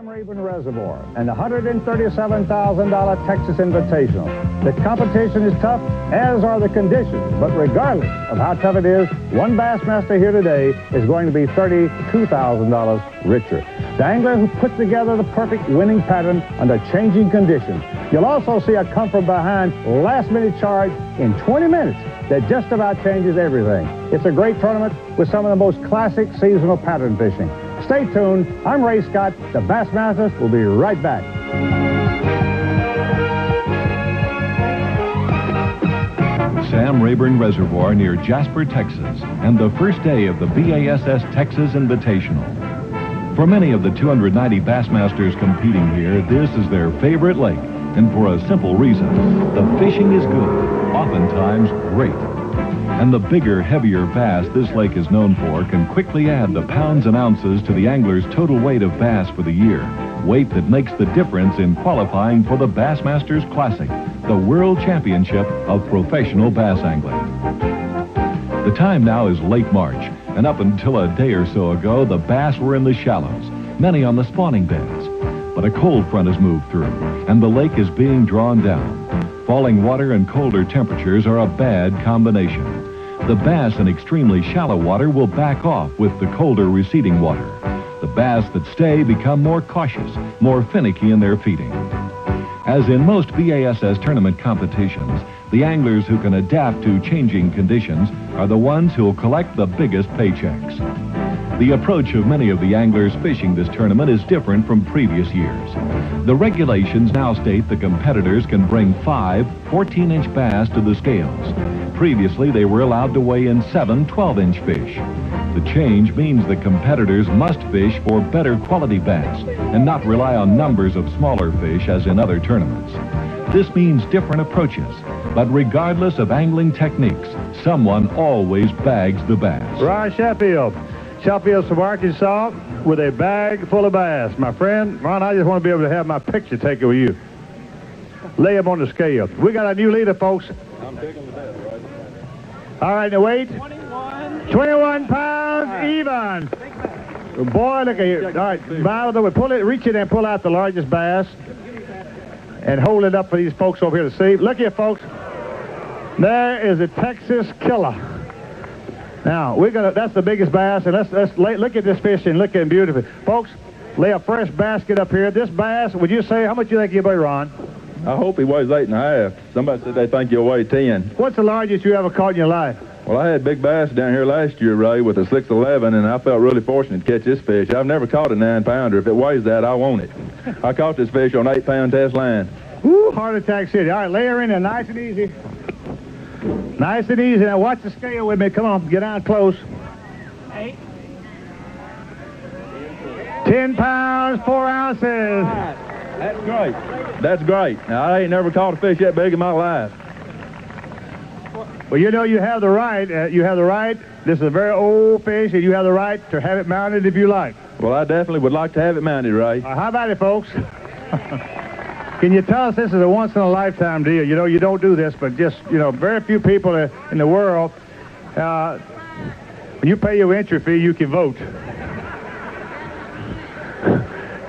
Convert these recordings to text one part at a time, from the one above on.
Rayburn Reservoir and the $137,000 Texas Invitational. The competition is tough, as are the conditions, but regardless of how tough it is, one Bassmaster here today is going to be $32,000 richer. The angler who puts together the perfect winning pattern under changing conditions. You'll also see a come from behind last-minute charge in 20 minutes that just about changes everything. It's a great tournament with some of the most classic seasonal pattern fishing. Stay tuned. I'm Ray Scott. The Bassmasters will be right back. Sam Rayburn Reservoir near Jasper, Texas, and the first day of the BASS Texas Invitational. For many of the 290 Bassmasters competing here, this is their favorite lake, and for a simple reason. The fishing is good, oftentimes great. And the bigger, heavier bass this lake is known for can quickly add the pounds and ounces to the angler's total weight of bass for the year. Weight that makes the difference in qualifying for the Bassmasters Classic, the World Championship of Professional Bass Angling. The time now is late March, and up until a day or so ago, the bass were in the shallows, many on the spawning beds. But a cold front has moved through, and the lake is being drawn down. Falling water and colder temperatures are a bad combination. The bass in extremely shallow water will back off with the colder receding water. The bass that stay become more cautious, more finicky in their feeding. As in most BASS tournament competitions, the anglers who can adapt to changing conditions are the ones who will collect the biggest paychecks. The approach of many of the anglers fishing this tournament is different from previous years. The regulations now state the competitors can bring 5 14-inch bass to the scales. Previously, they were allowed to weigh in 7 12-inch fish. The change means the competitors must fish for better quality bass and not rely on numbers of smaller fish as in other tournaments. This means different approaches, but regardless of angling techniques, someone always bags the bass. Ron Sheffield from Arkansas with a bag full of bass. My friend, Ron, I just want to be able to have my picture taken with you. Lay them on the scale. We got a new leader, folks. I'm taking the best, right? All right, the weight? 21 pounds even. Boy, look at here. All right, by the way, reach in and pull out the largest bass and hold it up for these folks over here to see. Look here, folks. There is a Texas killer. Now, that's the biggest bass, and let's look at this fish and look at him beautifully. Folks, lay a fresh basket up here. This bass, would you say, how much do you think he'll weigh, Ron? I hope he weighs 8.5. Somebody said they think he'll weigh 10. What's the largest you ever caught in your life? Well, I had big bass down here last year, Ray, with a 611, and I felt really fortunate to catch this fish. I've never caught a 9-pounder. If it weighs that, I want it. I caught this fish on 8-pound test line. Woo, heart attack city. All right, lay her in there nice and easy. Nice and easy. Now watch the scale with me. Come on, get down close. 8. 10 pounds, 4 ounces. That's great. That's great. Now, I ain't never caught a fish that big in my life. Well, you know you have the right. This is a very old fish, and you have the right to have it mounted if you like. Well, I definitely would like to have it mounted, Ray. How about it, folks? Can you tell us this is a once-in-a-lifetime deal? You know, you don't do this, but just, very few people in the world, when you pay your entry fee, you can vote.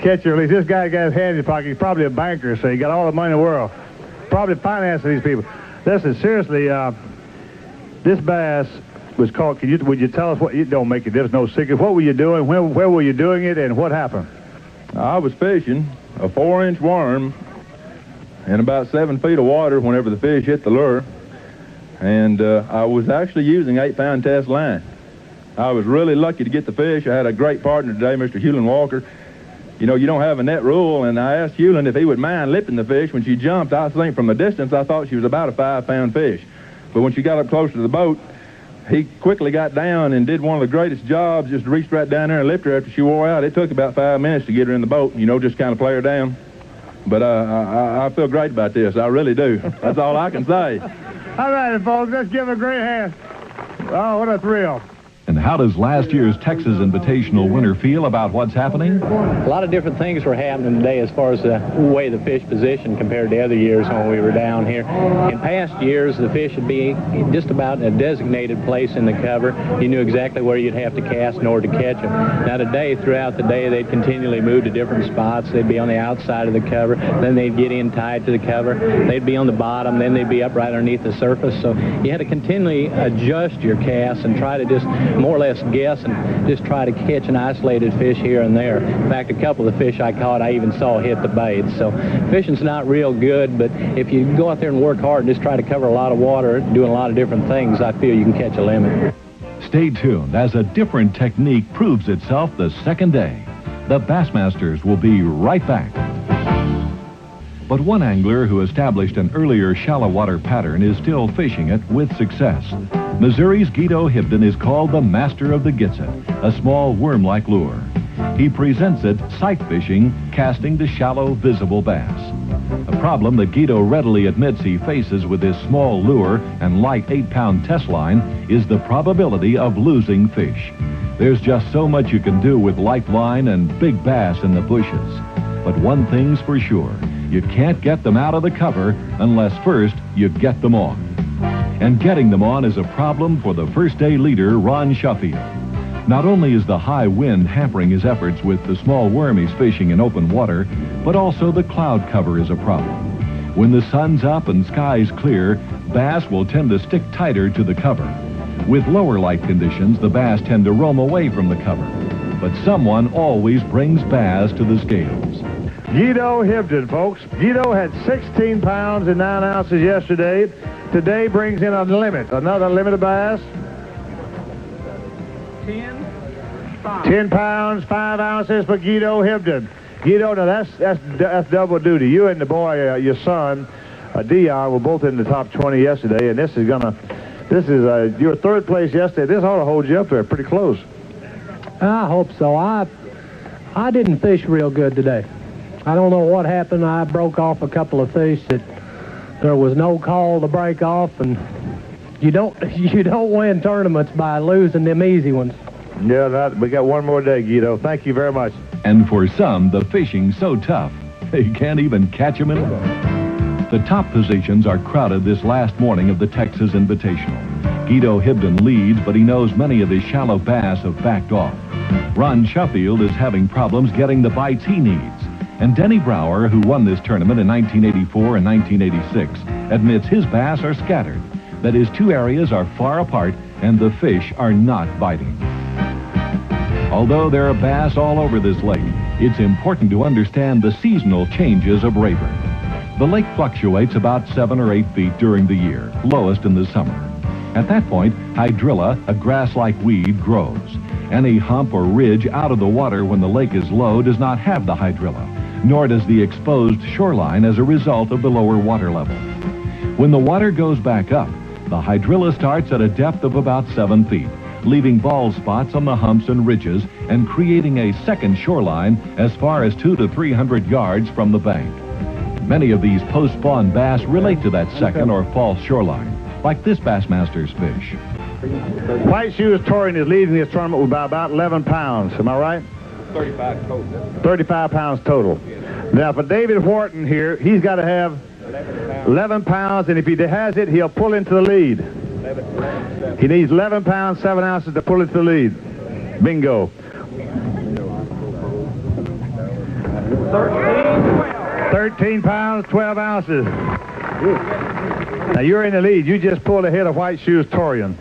Catch your release. This guy got his hand in his pocket. He's probably a banker, so he got all the money in the world. Probably financing these people. Listen, seriously, this bass was caught. Would you tell us what? You don't make it. There's no secret. What were you doing? Where were you doing it, and what happened? I was fishing a 4-inch worm in about 7 feet of water whenever the fish hit the lure, and I was actually using 8-pound test line. I was really lucky to get the fish. I had a great partner today, Mr. Hewlin Walker. You know, you don't have a net rule, and I asked Hewlin if he would mind lipping the fish. When she jumped, I think from a distance, I thought she was about a 5-pound fish. But when she got up closer to the boat, he quickly got down and did one of the greatest jobs, just reached right down there and lifted her after she wore out. It took about 5 minutes to get her in the boat, just kind of play her down. But I feel great about this. I really do. That's all I can say. All right, folks, let's give a great hand. Oh, what a thrill. And how does last year's Texas Invitational winner feel about what's happening? A lot of different things were happening today as far as the way the fish position compared to other years when we were down here. In past years, the fish would be just about in a designated place in the cover. You knew exactly where you'd have to cast in order to catch them. Now today, throughout the day, they'd continually move to different spots. They'd be on the outside of the cover, then they'd get in tight to the cover. They'd be on the bottom, then they'd be up right underneath the surface. So you had to continually adjust your cast and try to just more or less guess and just try to catch an isolated fish here and there. In fact, a couple of the fish I caught, I even saw hit the bait. So fishing's not real good, but if you go out there and work hard and just try to cover a lot of water, doing a lot of different things, I feel you can catch a limit. Stay tuned as a different technique proves itself the second day. The Bassmasters will be right back. But one angler who established an earlier shallow water pattern is still fishing it with success. Missouri's Guido Hibden is called the master of the Gitsit, a small worm-like lure. He presents it sight fishing, casting to shallow, visible bass. A problem that Guido readily admits he faces with his small lure and light 8-pound test line is the probability of losing fish. There's just so much you can do with light line and big bass in the bushes. But one thing's for sure, you can't get them out of the cover unless first you get them on. And getting them on is a problem for the first day leader, Ron Sheffield. Not only is the high wind hampering his efforts with the small worm he's fishing in open water, but also the cloud cover is a problem. When the sun's up and skies clear, bass will tend to stick tighter to the cover. With lower light conditions, the bass tend to roam away from the cover. But someone always brings bass to the scales. Guido Hibden, folks. Guido had 16 pounds and 9 ounces yesterday. Today brings in a limit, another limit of bass. 10 pounds, 5 ounces for Guido Hibden. Guido, now that's double duty. You and the boy, your son, Dion, were both in the top 20 yesterday, and this is your third place yesterday. This ought to hold you up there pretty close. I hope so. I didn't fish real good today. I don't know what happened. I broke off a couple of fish that there was no call to break off, and you don't win tournaments by losing them easy ones. Yeah, we got one more day, Guido. Thank you very much. And for some, the fishing's so tough, they can't even catch them in a boat. The top positions are crowded this last morning of the Texas Invitational. Guido Hibden leads, but he knows many of his shallow bass have backed off. Ron Sheffield is having problems getting the bites he needs. And Denny Brauer, who won this tournament in 1984 and 1986, admits his bass are scattered. That is, two areas are far apart and the fish are not biting. Although there are bass all over this lake, it's important to understand the seasonal changes of Rayburn. The lake fluctuates about 7 or 8 feet during the year, lowest in the summer. At that point, hydrilla, a grass-like weed, grows. Any hump or ridge out of the water when the lake is low does not have the hydrilla, nor does the exposed shoreline as a result of the lower water level. When the water goes back up, the hydrilla starts at a depth of about 7 feet, leaving bald spots on the humps and ridges and creating a second shoreline as far as 200 to 300 yards from the bank. Many of these post-spawn bass relate to that second or false shoreline, like this Bassmaster's fish. White Shoes Touring is leading this tournament with about 11 pounds. Am I right? 35 total. 35 pounds total. Now, for David Horton here, he's got to have 11 pounds, and if he has it, he'll pull into the lead. He needs 11 pounds, 7 ounces to pull into the lead. Bingo. 13 pounds, 12 ounces. Now, you're in the lead. You just pulled ahead of White Shoes Torian.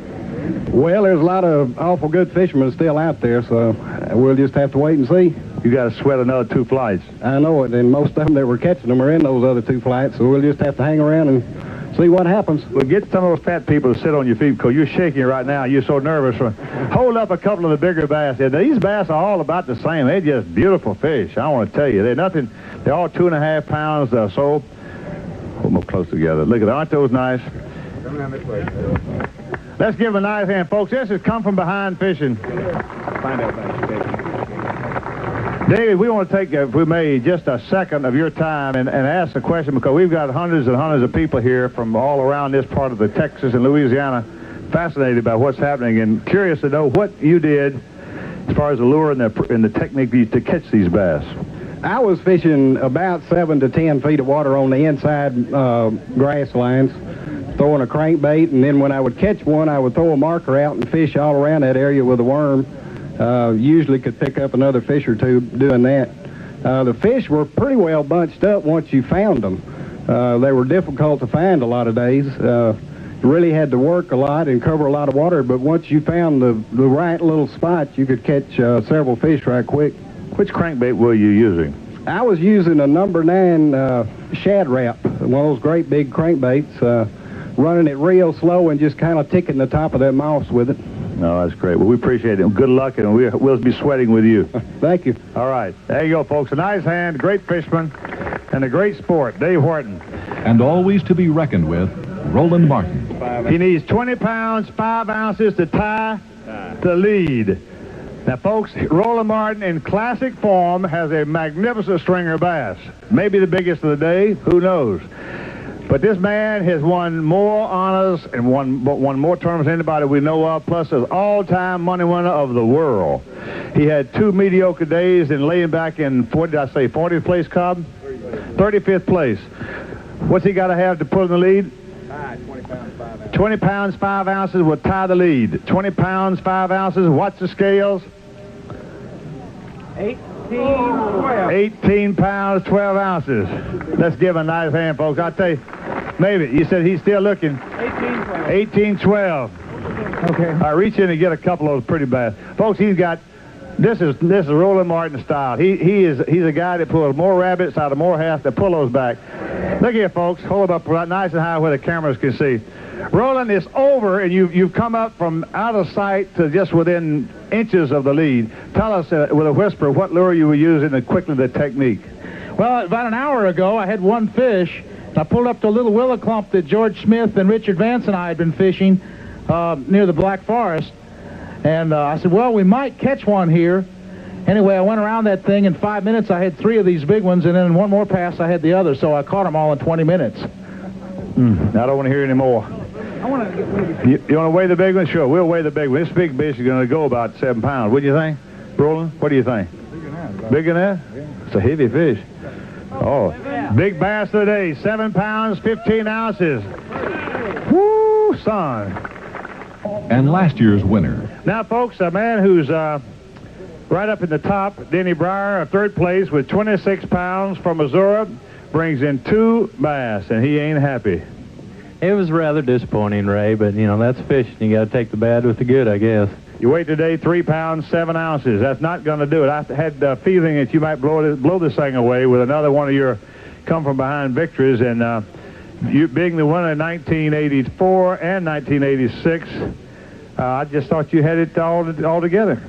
Well, there's a lot of awful good fishermen still out there, so we'll just have to wait and see. You got to sweat another 2 flights. I know it, and most of them that were catching them are in those other 2 flights, so we'll just have to hang around and see what happens. Well, get some of those fat people to sit on your feet because you're shaking right now. You're so nervous. Hold up a couple of the bigger bass. Yeah, these bass are all about the same. They're just beautiful fish. I want to tell you. They're nothing. They're all 2.5 pounds or so. Hold them up close together. Look at that. Aren't those nice? Come down this way. Let's give them a nice hand, folks. This is come from behind fishing. Find out about your fishing. David, we want to take, if we may, just a second of your time and ask a question because we've got hundreds and hundreds of people here from all around this part of the Texas and Louisiana fascinated by what's happening and curious to know what you did as far as the lure and the technique to catch these bass. I was fishing about 7 to 10 feet of water on the inside grass lines, throwing a crankbait, and then when I would catch one, I would throw a marker out and fish all around that area with a worm. Usually could pick up another fish or two doing that. The fish were pretty well bunched up once you found them. They were difficult to find a lot of days. You really had to work a lot and cover a lot of water, but once you found the right little spot, you could catch several fish right quick. Which crankbait were you using? I was using a number 9 shad wrap, one of those great big crankbaits, running it real slow and just kind of ticking the top of that moss with it. No, that's great. Well, we appreciate it. Good luck, and we'll be sweating with you. Thank you. All right. There you go, folks. A nice hand, great fisherman, and a great sport, Dave Horton. And always to be reckoned with, Roland Martin. He needs 20 pounds, 5 ounces to tie the lead. Now, folks, Roland Martin in classic form has a magnificent stringer bass. Maybe the biggest of the day. Who knows? But this man has won more honors and won more tournaments than anybody we know of, plus is all-time money winner of the world. He had 2 mediocre days and laying back in, 40th place, Cobb? 35th place. What's he got to have to put in the lead? 20 pounds, 5 ounces will tie the lead. 20 pounds, 5 ounces. What's the scales? 18 pounds, 12 ounces. Let's give a nice hand, folks. I'll tell you, maybe. You said he's still looking. 18, 12. Okay. All right, reach in and get a couple of those pretty bass. Folks, he's got, this is Roland Martin style. He's a guy that pulls more rabbits out of more half to pull those back. Look here, folks. Hold them up right nice and high where the cameras can see. Roland, it's over, and you've come up from out of sight to just within inches of the lead. Tell us with a whisper what lure you were using and quickly the technique. Well, about an hour ago, I had one fish. I pulled up to a little willow clump that George Smith and Richard Vance and I had been fishing near the Black Forest. And I said, well, we might catch one here. Anyway, I went around that thing. In 5 minutes, I had 3 of these big ones, and then in one more pass, I had the other. So I caught them all in 20 minutes. I don't want to hear any more. You want to weigh the big one? Sure, we'll weigh the big one. This big fish is going to go about 7 pounds. What do you think, Roland? What do you think? Bigger than that? Yeah. It's a heavy fish. Oh, big bass of the day, 7 pounds, 15 ounces. Woo, son. And last year's winner. Now, folks, a man who's right up in the top, Denny Brauer, 3rd place with 26 pounds from Missouri, brings in 2 bass, and he ain't happy. It was rather disappointing, Ray, but, you know, that's fishing. You got to take the bad with the good, I guess. You weighed today 3 pounds, 7 ounces. That's not going to do it. I had the feeling that you might blow this thing away with another one of your come-from-behind victories, and you being the winner in 1984 and 1986, I just thought you had it all together.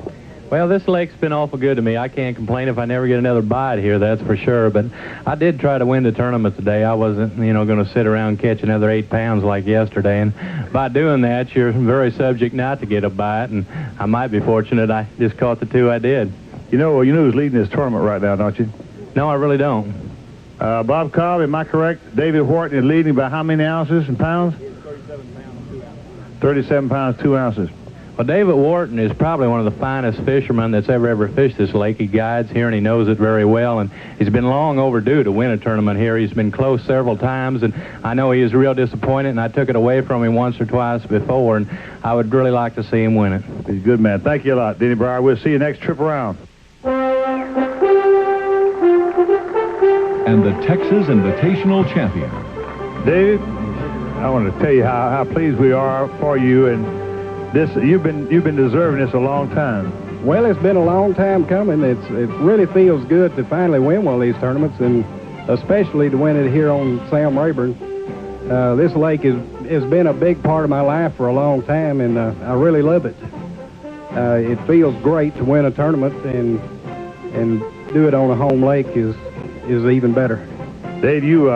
Well, this lake's been awful good to me. I can't complain if I never get another bite here, that's for sure. But I did try to win the tournament today. I wasn't, going to sit around and catch another 8 pounds like yesterday. And by doing that, you're very subject not to get a bite. And I might be fortunate I just caught the 2 I did. You know who's leading this tournament right now, don't you? No, I really don't. Bob Cobb, am I correct? David Horton is leading by how many ounces and pounds? 37 pounds, 2 ounces. Well, David Wharton is probably one of the finest fishermen that's ever fished this lake. He guides here, and he knows it very well, and he's been long overdue to win a tournament here. He's been close several times, and I know he is real disappointed, and I took it away from him once or twice before, and I would really like to see him win it. He's a good man. Thank you a lot, Denny Brauer. We'll see you next trip around. And the Texas Invitational champion. David, I want to tell you how pleased we are for you, and you've been deserving this a long time. Well, it's been a long time coming. It really feels good to finally win one of these tournaments, and especially to win it here on Sam Rayburn. This lake has been a big part of my life for a long time, and I really love it. It feels great to win a tournament, and do it on a home lake is even better. Dave, you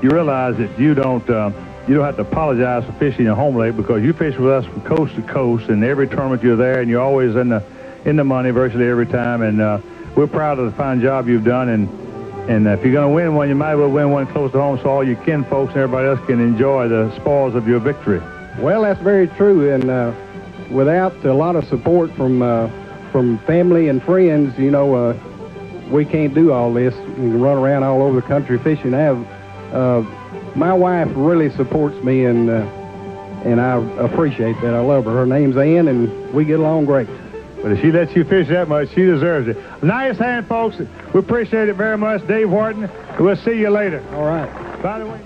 realize that you don't have to apologize for fishing a home lake, because you fish with us from coast to coast, and every tournament you're there, and you're always in the money virtually every time, and we're proud of the fine job you've done, and if you're going to win one, you might as well win one close to home so all your kin folks and everybody else can enjoy the spoils of your victory. Well, that's very true, and without a lot of support from family and friends, you know, we can't do all this. We can run around all over the country fishing. My wife really supports me, and I appreciate that. I love her. Her name's Ann, and we get along great. But if she lets you fish that much, she deserves it. Nice hand, folks. We appreciate it very much. Dave Horton, we'll see you later. All right. By the way...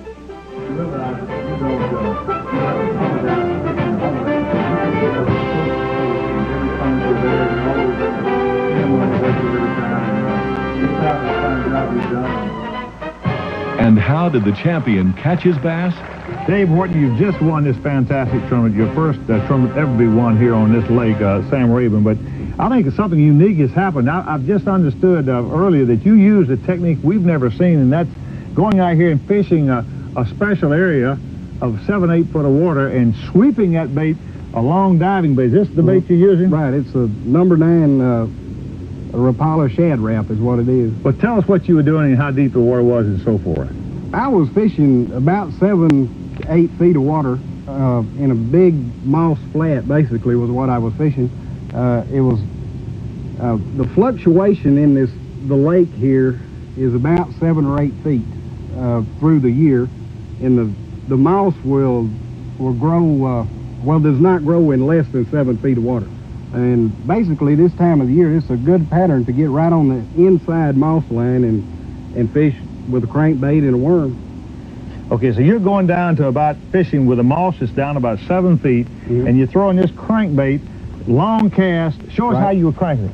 And how did the champion catch his bass? Dave Horton, you've just won this fantastic tournament, your first tournament ever be won here on this lake, Sam Rayburn. But I think something unique has happened. I've just understood earlier that you use a technique we've never seen, and that's going out here and fishing a special area of 7, 8 foot of water and sweeping that bait a long diving bait. Is this the bait you're using? Right. It's a number 9 Rapala shad wrap is what it is. Well, tell us what you were doing and how deep the water was and so forth. I was fishing about 7 to 8 feet of water in a big moss flat, basically, was what I was fishing. It was the fluctuation in the lake here is about 7 or 8 feet through the year, and the moss will grow. Well, does not grow in less than 7 feet of water. And basically, this time of the year, it's a good pattern to get right on the inside moss line and fish with a crankbait and a worm. Okay, so you're going down to about fishing with a moss that's down about 7 feet, and you're throwing this crankbait, long cast. Show us how you were cranking it.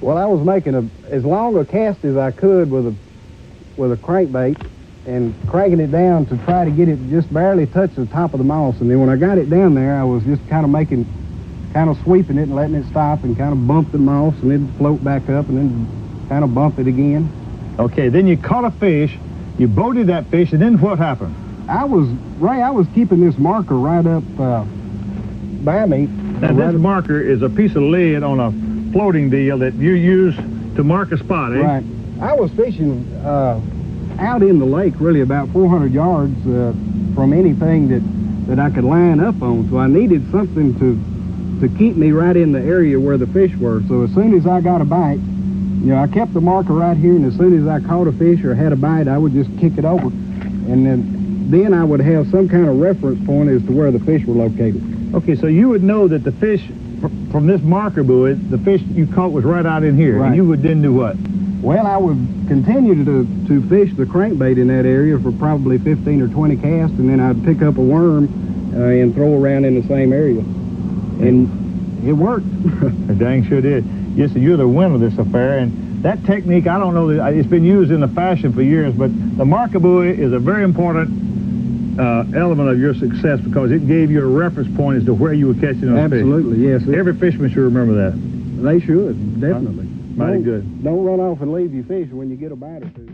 Well, I was making as long a cast as I could with a crankbait and cranking it down to try to get it to just barely touch the top of the moss. And then when I got it down there, I was just kind of sweeping it and letting it stop and kind of bump the moss and then float back up and then kind of bump it again. Okay, then you caught a fish, you boated that fish, and then what happened? I was keeping this marker right up by me. Now, this marker is a piece of lead on a floating deal that you use to mark a spot, eh? Right. I was fishing out in the lake, really about 400 yards from anything that I could line up on, so I needed something to keep me right in the area where the fish were. So as soon as I got a bite, you know, I kept the marker right here, and as soon as I caught a fish or had a bite, I would just kick it over, and then I would have some kind of reference point as to where the fish were located. Okay, so you would know that the fish from this marker buoy, the fish you caught was right out in here, right. And you would then do what? Well, I would continue to fish the crankbait in that area for probably 15 or 20 casts, and then I'd pick up a worm and throw around in the same area. And it worked. It dang sure did. Yes, you're the winner of this affair, and that technique, I don't know, it's been used in the fashion for years, but the marker buoy is a very important element of your success because it gave you a reference point as to where you were catching those fish. Absolutely, yes. Every fisherman should remember that. They should, definitely. Mighty good. Don't run off and leave your fish when you get a bite or two.